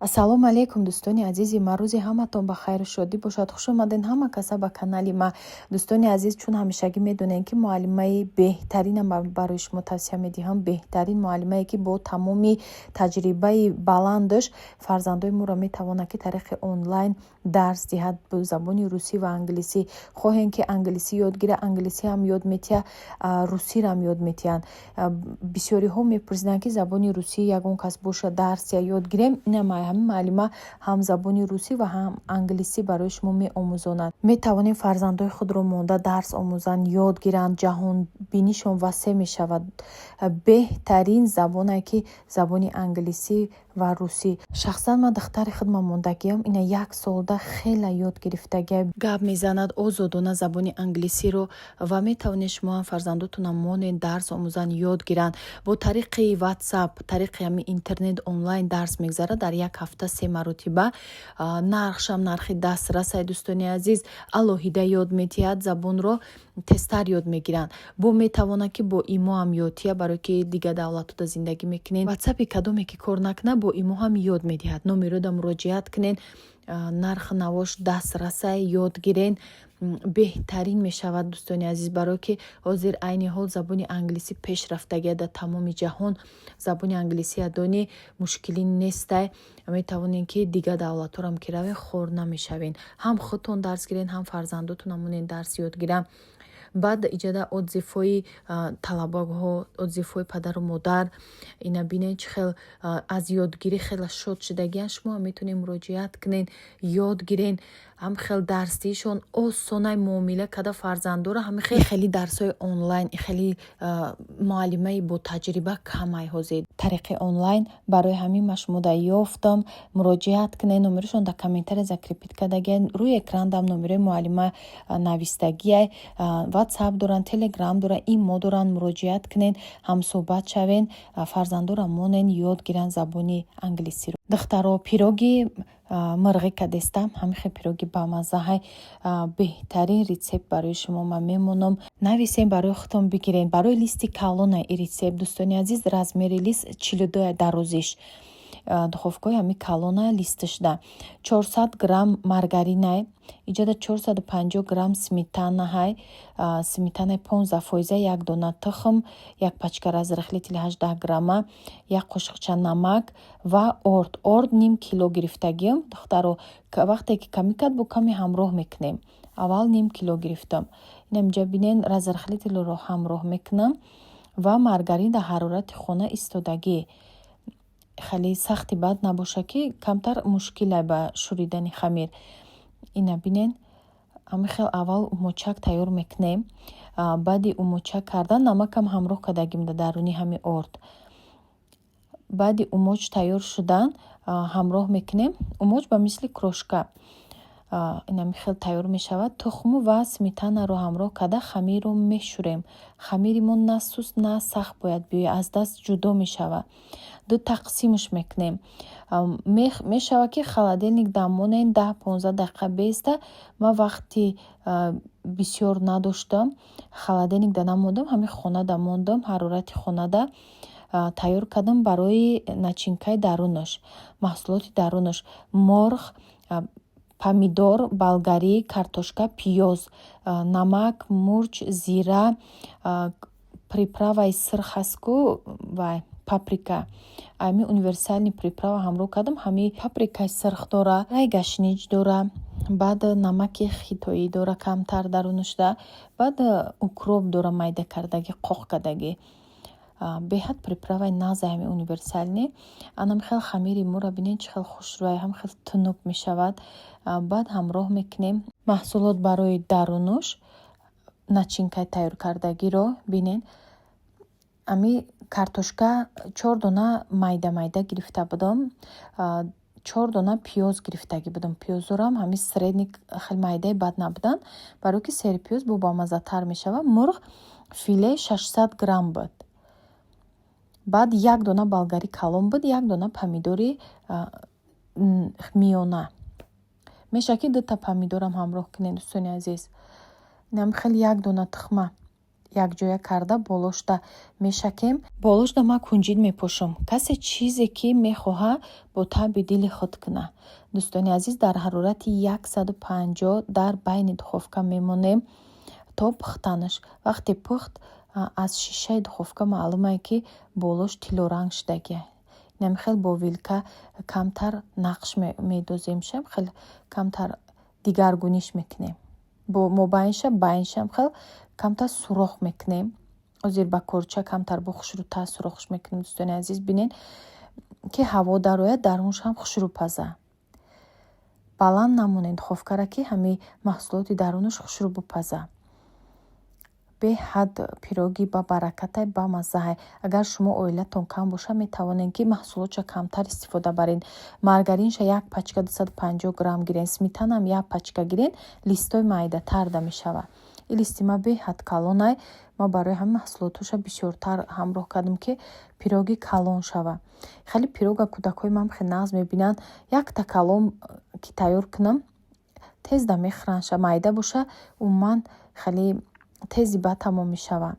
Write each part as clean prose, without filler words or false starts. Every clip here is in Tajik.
ассалому алайкум дӯстони азизи ма, рӯзи ҳаматон ба хайру шодӣ бошад. хуш омаден ҳама каса ба канали ма. дӯстони азиз, чун ҳамешагӣ медонем ки муаллимаи беҳтарина барои шумо тавсия медиҳам. беҳтарин муаллимае ки бо тамоми таҷрибаи баландаш фарзандои моро метавонад ки тариқи онлайн дарс диҳад бо забони русӣ ва англисӣ. хоҳем ки англисӣ ёд гира, англисӣ ҳам ёд метиҳа, русиам ёд метиҳанд. бисёриҳо мепурсиданд ки забони русӣ ягон кас боша дарс я ёд гирем. ҳамин муаллима ҳам забони русӣ ва ҳам англисӣ барои шумо меомӯзонад. метавонем фарзандои худро монда дарс омӯзанд, ёд гиранд, ҷаҳонбинишон васеъ мешавад. беҳтарин забоне ки забони англисӣ ва русӣ. шахсан ман духтари худман мондагиам ина 1 солда хеле ёд гирифтагия гап мезанад озодона забони англисиро ва метавонед шумо ҳам фарзандотонам монед дарс омӯзанд, ёд гиранд. бо тариқи ватсап, тариқи ҳамин интернет онлайн дарс мегзарад. дар як ҳафта 3 маротиба. нархшам нархи дастрасай дӯстони азиз. алоҳида ёд метиҳад, забонро тезтар ёд мегиранд. бо метавонад ки бо имо ҳам ёдтия, барое ки дига давлатода зиндагӣ мекунен. ватсапи кадоме ки кор накна бо имо ҳам ёд медиҳад. номерода муроҷиат кунен, нархи навош дастрасай ёд гирен. беҳтарин мешавад дӯстони азиз, барое ки ҳозир айни ҳол забони англисӣ пешрафтагия дар тамоми ҷаҳон. забони англисӣ донӣ мушкилӣ нестай. метавонем ки дига давлатҳорам ки равен хор намешавен. ҳам худтон дарс гирен, ҳам фарзандотонам монен дарс ёд гиранд. баъд иҷода отзифҳои талабаҳо, отзифҳои падару модар, ина бинед чӣ хел аз ёдгирӣ хеле шод шудагиянд. шумо ҳам метавонед муроҷиат кунен, ёд гирен. ҳам хел дарсдиҳишон осонай муомила када фарзандора. ҳамин хеле дарсҳои онлайн, хеле муаллимаи бо таҷриба камай ҳозир. тариқи онлайн барои ҳамин ма шумо да ёфтам. муроҷиат кунен, номерашон дар комментария закрепит кардагиянд. рӯи экрандам номерои муаллима навистагияй. ватсап доранд, телеграм доранд, имо доранд. муроҷиат кунен, ҳамсӯҳбат шавен, фарзандора монен ёд гиранд забони англисиро. духтаро пироги мирғи кадестам, ҳамихе пироги бамаззаҳай. беҳтарин рецепт барои шумо ман мемонам. нависен, барои худтон бигирен. барои листи калона и рецепт дӯстони азиз, размери лист 42 дарозиш. духовкаи ҳами калона листашда 400 грамм маргаринай, иҷода 450 грамм сметанаҳай, сметанаи 15%, як дона тухм, як пачка разрыхли 18 грамма, як қошиқча намак ва орд ним кило гирифтагием. духтаро вақте ки ками кад бо ками ҳамроҳ мекунем. аввал ним кило гирифтам. инамҷа бинен разрыхлиро ҳамроҳ мекунам ва маргарин дар ҳарорати хона истодагӣ. хеле сахти бад набоша ки камтар мушкилай ба шӯридани хамир. ина бинен ҳамихел аввал умочак тайёр мекунем. баъди умочак кардан намакам ҳамроҳ кардагим дар даруни ҳами орд. баъди умоч тайёр шудан ҳамроҳ мекунем. умоч ба мисли крошка. инамихел тайёр мешавад. тухму ва сметанаро ҳамроҳ карда хамирро мешӯрем. хамиримон на суст на сахт бояд биёяд, аз даст ҷудо мешавад. ду тақсимаш мекунем. мешавад ки холодильник дамонен 10-15 дақиқа беста. ма вақти бисёр надоштам, холодильник да намондам, ҳамин хонада мондам, ҳарорати хонада тайёр кардам барои начинкаи дарунаш. маҳсулоти дарунаш: морғ, помидор, болгарӣ, картошка, пиёз, намак, мурч, зира, приправаи сирх ҳастку ва паприка. ами универсальни приправа ҳамроҳ кардам. ҳами паприкаи сирх дора, рай гашнич дора, баъд намаки хитоӣ дора камтар дарунашда, баъд укроп дора майда кардаги, қоқ кардаги. беҳад приправаи наза ҳами универсальни. анам хел хамири мура бинен чӣ хел хушрӯй, ҳам хел тунук мешавад. баъд ҳамроҳ мекунем маҳсулот барои дарунуш, начинкаи тайёр кардагиро. бинен ами картошка 4 дона майда гирифта будам. 4 дона пиёз гирифтагӣ будам. пиёзорам ҳами средник, хеле майдаи бад набуданд, барое ки сери пиёз бо бамаззатар мешавад. мурғ филе 600 грамм буд. баъд 1 дона болгарӣ калон буд, 1 дона помидори миёна. мешавад ки 2 та помидорам ҳамроҳ кунед дӯстони азиз. инам хеле 1 дона тухма якҷоя карда болошта мешакем. Болошта ма кунҷид мепӯшам. Касе чизе ки мехоҳа бо таби дили худ куна. дӯстони азиз, дар ҳарорати 150 дар байни духовка мемонем то пухтанаш. вақте пухт аз шишаи духовка маълумае ки болош тилоранг шудагия. инам хел бо вилка камтар нақш медозем, шам хел камтар дигаргуниш мекунем. бо мобайнша байншам хел камтар сурох мекунем. озир ба корча камтар бо хушрӯтар сурохш мекунем. дӯстони азиз, бинен ки ҳаво дарояд дарунш ҳам хушрӯпаза. баланд намонед духовкара ки ҳами маҳсулоти дарунаш хушрӯбу паза. беҳад пироги ба баракатай, ба маззаҳай. агар шумо оилатон кам боша, метавонед ки маҳсулотша камтар истифода баред. маргаринша 1 пачка 250 грамм гирен, сметанам 1 пачка гирен, листои майдатарда мешава. ин листима беҳад калонай. ма барои ҳамин маҳсулотоша бисёртар ҳамроҳ кардам ки пироги калон шава. хеле пирога кӯдакҳои ман хеле нағз мебинанд. якта калон ки тайёр кунам, тезда мехӯранд. майда боша, умуман хеле тези ба тамом мешава.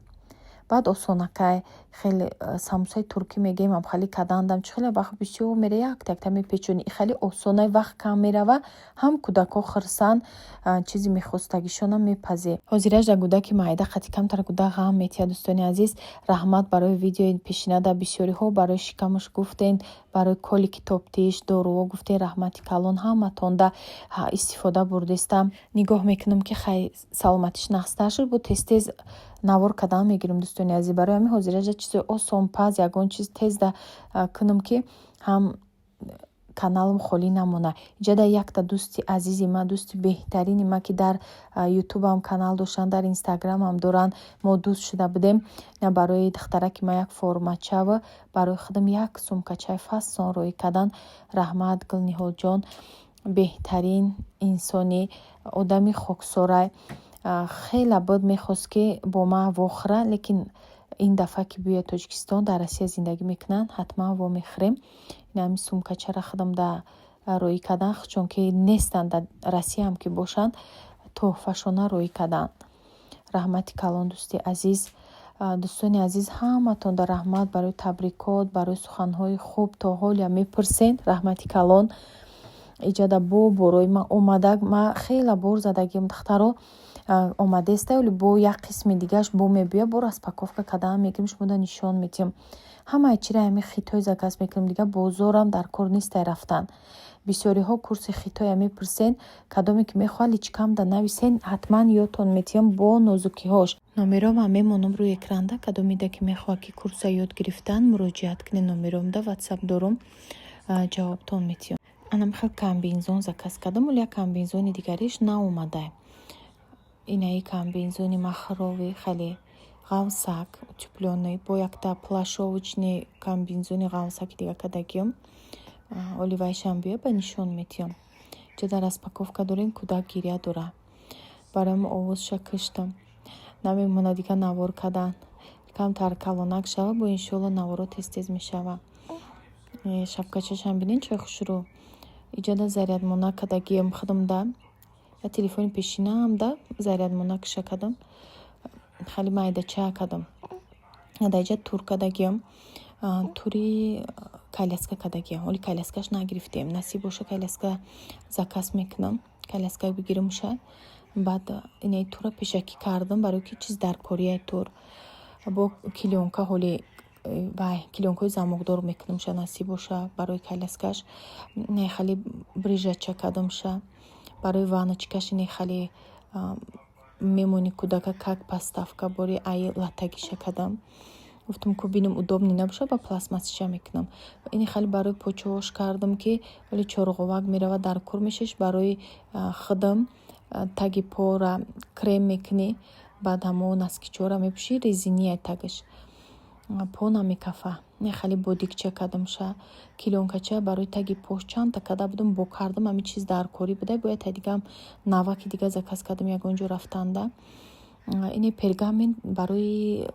баъд осонакай хеле самусаи туркӣ мегем ам хеле кадандам чи хеле вақт бисёр мере якта мепечони. хеле осонай, вақт кам мерава, ҳам кӯдакҳо хурсанд, чизи мехостагишонам мепазе. ҳозираш да гӯдаки майда қати камтар гӯдак ғам метия. дӯстони азиз, раҳмат барои видеои пешинада. бисёриҳо барои шикамаш гуфтен, барои колики топтиш доруҳо гуфтен. раҳмати калон ҳаматонда истифода бурдестам. нигоҳ мекунам ки хай саломатиш нақстар шуд. бо тез навор кардан мегирам. дӯстони азиз, барои ҳамин ҳозираҷа чизи осон паз ягон чиз тезда кунам ки ҳам каналам холӣ намона. иҷада якта дӯсти азизи ма, дӯсти беҳтарини ма ки дар ютубам канал доштанд, дар инстаграмам доранд, мо дӯст шуда будем. барои духтараки ма як формачава, барои худам як сумкачаи фасон роӣ кардан. раҳмат Гулниҳолҷон, беҳтарин инсони одами хоксорай. хеле буд мехост ки бо ма вохӯра, лекин ин дафъа ки биёяд Тоҷикистон, дар Россия зиндагӣ мекунанд, ҳатман вомехӯрем. ин сумкачара худам да роӣ кардан, чунки нестанд дар Россия ҳам ки бошанд, тӯҳфашона роӣ кардан. раҳмати калон дӯсти азиз. дӯстони азиз, ҳаматон да раҳмат барои табрикот, барои суханҳои хуб. то ҳоля мепурсен. раҳмати калон. иҷада бо борои ма омада, ма хеле бор задагим духтаро омадеста, вале бо як қисми дигаш бо мебиёя, бо распаковка кардан мегирим, шумода нишон медиҳам. ҳамаи чира ҳами хитой заказ мекунам. дига бозорам дар кор нестай рафтан. бисёриҳо курси хитоя мепурсен. кадоме ки мехоҳад личкам да нависен, ҳатман ёдтон метиҳам бо нозукиҳош. номером ҳам мемонам рӯи экранда. кадомеда ки мехоҳад ки курса ёд гирифтан, муроҷиат кунед. номеромда ватсап дорум, ҷавобтон метиҳам. анам хел комбинзон заказ кардам, вале як комбинзони дигариш наомада. инаи комбинзони махрови хеле ғавсак утеплённый, бо якта плашовочный комбинзони ғавсаки дига кардагиам. оливайшам биё ба нишон метиҳам. ҷада распаковка дорем, кӯдак гирия дора. барои овозша киштам. намемона дига навор кардан. камтар калонак шава, бо иншолло наворо тез мешава. шапкачашам бинен чой хушрӯ. иҷада зарядмона кардагиам худамда. я телефони пешинаамда зарядмона киша кардам. хеле майдача кардам. адаҷа тур кардагиам. тури коляска кардагиам. оли коляскаш нагирифтем. насиб боша коляска заказ мекунам. коляска бигиримша. баъд инаи тура пешакӣ кардам, барои ки чиз даркорияи тур. бо клёнка ҳоли клёнкаи замокдор мекунамша, насиб боша барои коляскаш. не хеле брижача кардамша. барои ванночкаш не хеле мемони кӯдака как поставка бори ай латагиша кардам. гуфтам ку бинам удобни набоша, ба пластмассиша мекунам. ин хеле барои почош кардам ки вале чорғовак мерава дар кор мешеш. барои худам таги пора крем мекунӣ, баъд ҳамо наскичора мепӯшӣ, резинияи тагиш по намекафа. не хеле бодикча кардамша. клёнкача барои таги пош чандта карда будам, бо кардам ҳамин чиз даркорӣ буда. бояд дигам наваки дига заказ кардам ягонҷо рафтанда. ине пергамент барои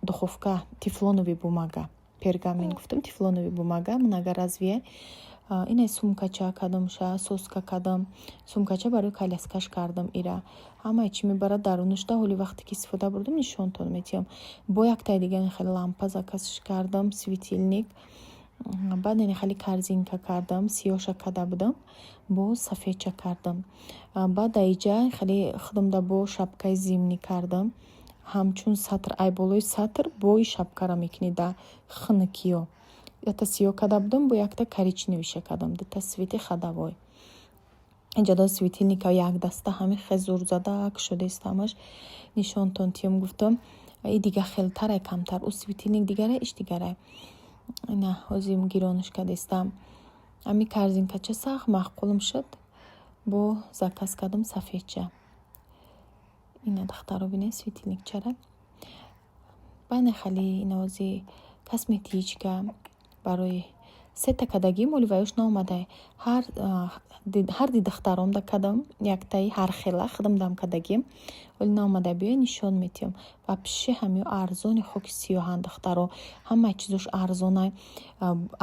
духовка, тефлонови бумага. пергамент гуфтам, тефлонови бумага многоразовие. ина сумкача кардам, соска кардам, сумкача барои коляскаш кардам. Ира ҳамаи чӣ мебарад дарунаш да. Ҳоли вақте ки истифода бурдам нишонтон метиҳам. Бо яктаи дигар хеле лампа закасаш кардам, светилник. баъд хеле корзинка кардам, сиёша карда будам, бо сафедча кардам. баъд аиҷа хеле худамда бо шапкаи зимнӣ кардам. ҳамчун сатр ай болои сатр бои шапкара мекунӣ да хнакиё. Якта сиё карда будам, бо якта коричневӣ навиша кардам. Дута свети хадавой. инҷа светилника як даста ҳами хезур задак шудест ҳамаш. нишонтон тиём гуфтам и дига хелтарай камтар. У светилник дигарай, иш дигарай. ина ҳозир гиронаш кардестам. ами корзинкача сахт маъқулам шуд. бо заказ кардам сафедча. ина дахтаро бинед светилникчара. бане хали ина ҳозир косметичка барои сета кадагӣ моли ваёш наомадай. ҳар ди дахтаром да кадам яктаи ҳар хела худам дам кадагим. оли наомадай биёй нишон метиҳам. ва пиши ҳамиё арзони хоки сиёҳан дахтаро. ҳамаи чизош арзонай.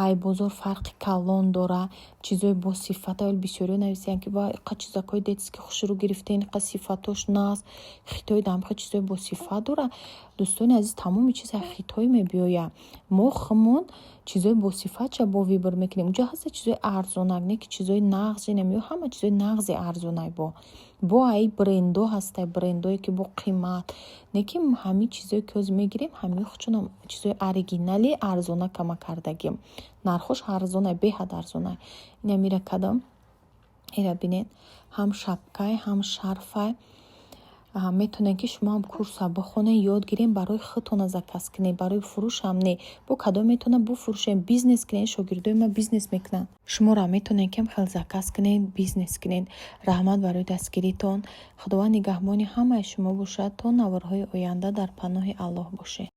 ай бозор фарқи калон дора. чизои босифата. оли бисёриё нависиянд ки ва иқа чизакҳои детски хушрӯ гирифтаин, иқа сифатош наст. хитои дамхо чизои босифат дора. дӯстони азиз, тамоми чиза хитои мебиёя. мо хумон чизои босифатша бо вибр мекунем. унҷо ҳаста чизои арзонак, не ки чизои нағзи намеё. ҳама чизои нағзи арзонай бо ай брендо ҳастай, брендое ки бо қимат. Не ки ҳами чизое ки ҳозир мегирем ҳами худчунам чизои оригинали арзона кама кардагим. нархош арзонай, беҳад арзонай. ина мира кадам. ира бинед, ҳам шапкай, ҳам шарфай. метонед ки шумо ҳам курса бихонед, ёд гирем, барои худтона заказ кунед, барои фурӯш ҳам не. бо кадом метонад буфурӯшем, бизнес кунед. шогирдои ма бизнес мекунанд. шуморо метонед ки хел заказ кунед, бизнес кунед. раҳмат барои дастгиритон. худованд нигаҳбони ҳамаи шумо бошад то наворҳои оянда дар паноҳи Аллоҳ бошед.